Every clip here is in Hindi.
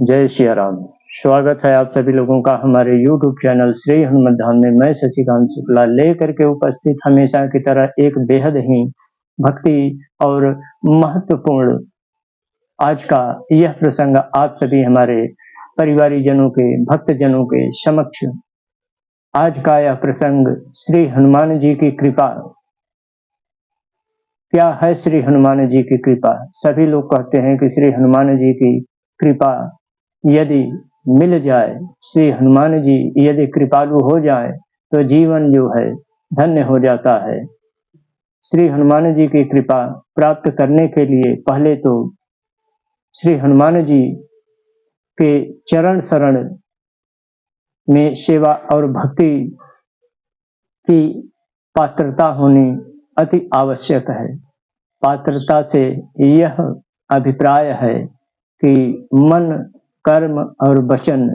जय सिया राम। स्वागत है आप सभी लोगों का हमारे YouTube चैनल श्री हनुमान धाम में। मैं शशिकांत शुक्ला लेकर के उपस्थित हमेशा की तरह एक बेहद ही भक्ति और महत्वपूर्ण आज का यह प्रसंग आप सभी हमारे परिवारीजनों के भक्तजनों के समक्ष। आज का यह प्रसंग श्री हनुमान जी की कृपा। क्या है श्री हनुमान जी की कृपा? सभी लोग कहते हैं कि श्री हनुमान जी की कृपा यदि मिल जाए, श्री हनुमान जी यदि कृपालु हो जाए तो जीवन जो है धन्य हो जाता है। श्री हनुमान जी की कृपा प्राप्त करने के लिए पहले तो श्री हनुमान जी के चरण शरण में सेवा और भक्ति की पात्रता होनी अति आवश्यक है। पात्रता से यह अभिप्राय है कि मन, कर्म और वचन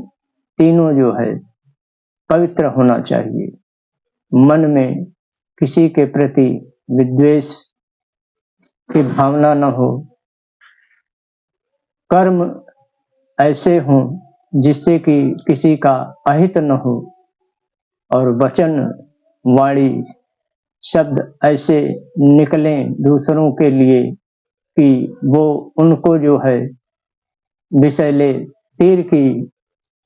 तीनों जो है पवित्र होना चाहिए। मन में किसी के प्रति विद्वेष की भावना न हो, कर्म ऐसे हों जिससे कि किसी का अहित न हो, और वचन वाणी शब्द ऐसे निकलें दूसरों के लिए कि वो उनको जो है विषैले तीर की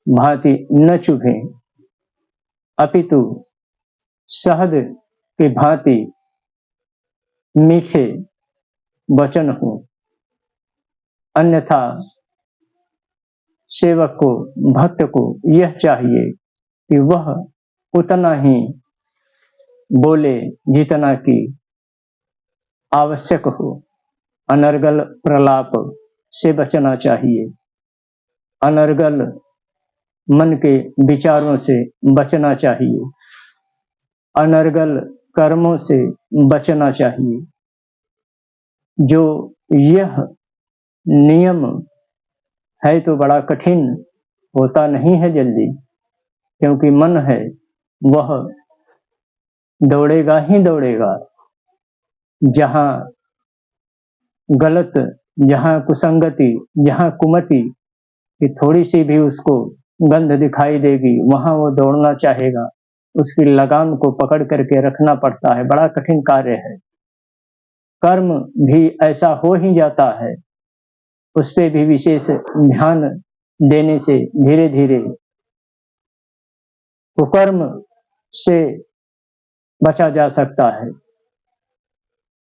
भांति न चुभे, अपितु शहद की भांति मीठे वचन हो। अन्यथा सेवक को, भक्त को यह चाहिए कि वह उतना ही बोले जितना कि आवश्यक हो। अनर्गल प्रलाप से बचना चाहिए, अनर्गल मन के विचारों से बचना चाहिए, अनर्गल कर्मों से बचना चाहिए। जो यह नियम है तो बड़ा कठिन होता नहीं है जल्दी, क्योंकि मन है वह दौड़ेगा ही दौड़ेगा। जहां गलत, जहां कुसंगति, जहां कुमति कि थोड़ी सी भी उसको गंध दिखाई देगी वहां वो दौड़ना चाहेगा। उसकी लगाम को पकड़ करके रखना पड़ता है, बड़ा कठिन कार्य है। कर्म भी ऐसा हो ही जाता है, उस पे भी विशेष ध्यान देने से धीरे धीरे कुकर्म से बचा जा सकता है।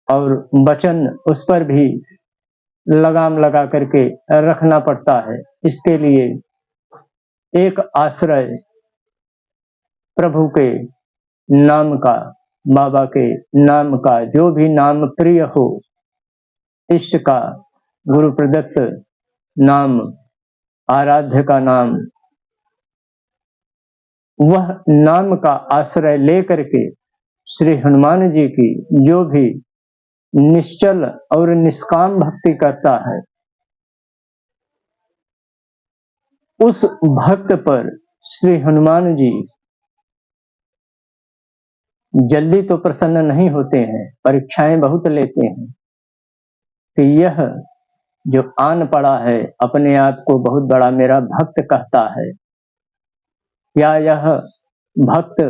और वचन, उस पर भी लगाम लगा करके रखना पड़ता है। इसके लिए एक आश्रय प्रभु के नाम का, बाबा के नाम का, जो भी नाम प्रिय हो, इष्ट का, गुरु प्रदत्त नाम, आराध्य का नाम, वह नाम का आश्रय लेकर के श्री हनुमान जी की जो भी निश्चल और निष्काम भक्ति करता है, उस भक्त पर श्री हनुमान जी जल्दी तो प्रसन्न नहीं होते हैं, परीक्षाएं बहुत लेते हैं कि यह जो आन पड़ा है अपने आप को बहुत बड़ा मेरा भक्त कहता है, क्या यह भक्त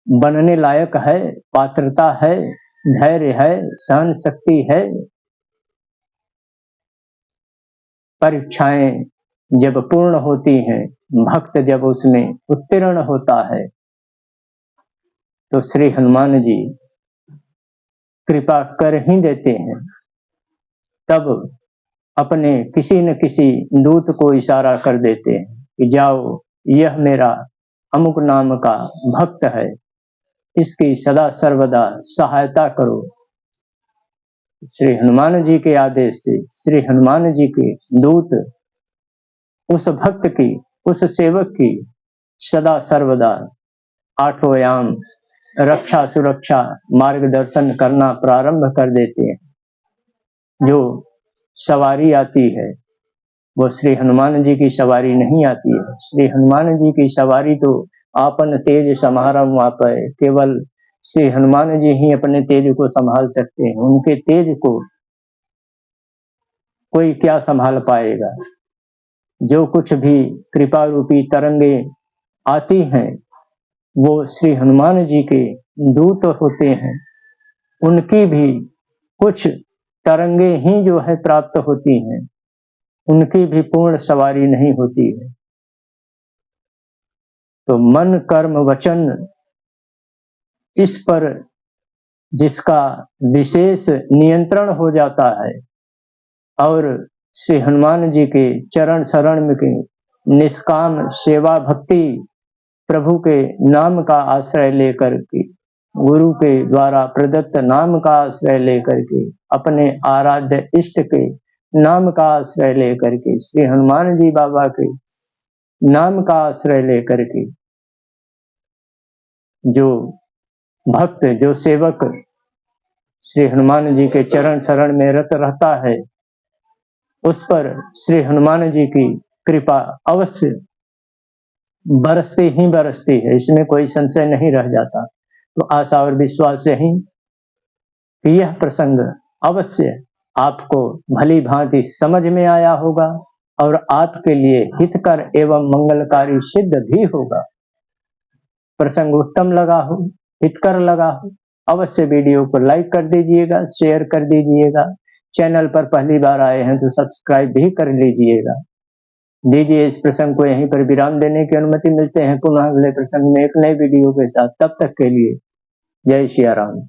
बनने लायक है, पात्रता है, धैर्य है, सहन शक्ति है। परीक्षाएं जब पूर्ण होती हैं, भक्त जब उसमें उत्तीर्ण होता है, तो श्री हनुमान जी कृपा कर ही देते हैं। तब अपने किसी न किसी दूत को इशारा कर देते हैं कि जाओ, यह मेरा अमुक नाम का भक्त है, इसकी सदा सर्वदा सहायता करो। श्री हनुमान जी के आदेश से श्री हनुमान जी के दूत उस भक्त की, उस सेवक की सदा सर्वदा आठों याम रक्षा सुरक्षा मार्गदर्शन करना प्रारंभ कर देते हैं। जो सवारी आती है वो श्री हनुमान जी की सवारी नहीं आती है। श्री हनुमान जी की सवारी तो आपन तेज समारम वापै, केवल श्री हनुमान जी ही अपने तेज को संभाल सकते हैं। उनके तेज को कोई क्या संभाल पाएगा। जो कुछ भी कृपा रूपी तरंगे आती हैं वो श्री हनुमान जी के दूत होते हैं। उनकी भी कुछ तरंगे ही जो है प्राप्त होती हैं, उनकी भी पूर्ण सवारी नहीं होती है। तो मन कर्म वचन इस पर जिसका विशेष नियंत्रण हो जाता है और श्री हनुमान जी के चरण शरण में के निष्काम सेवा भक्ति प्रभु के नाम का आश्रय लेकर के, गुरु के द्वारा प्रदत्त नाम का आश्रय लेकर के, अपने आराध्य इष्ट के नाम का आश्रय लेकर के, श्री हनुमान जी बाबा के नाम का आश्रय लेकर के जो भक्त, जो सेवक श्री हनुमान जी के चरण शरण में रत रहता है, उस पर श्री हनुमान जी की कृपा अवश्य बरसती ही बरसती है, इसमें कोई संशय नहीं रह जाता। तो आशा और विश्वास से ही कि यह प्रसंग अवश्य आपको भली भांति समझ में आया होगा और आपके लिए हितकर एवं मंगलकारी सिद्ध भी होगा। प्रसंग उत्तम लगा हो, हितकर लगा हो, अवश्य वीडियो को लाइक कर दीजिएगा, शेयर कर दीजिएगा। चैनल पर पहली बार आए हैं तो सब्सक्राइब भी कर लीजिएगा। दीजिए इस प्रसंग को यहीं पर विराम देने की अनुमति। मिलते हैं पुनः अगले प्रसंग में एक नए वीडियो के साथ। तब तक के लिए जय सिया राम।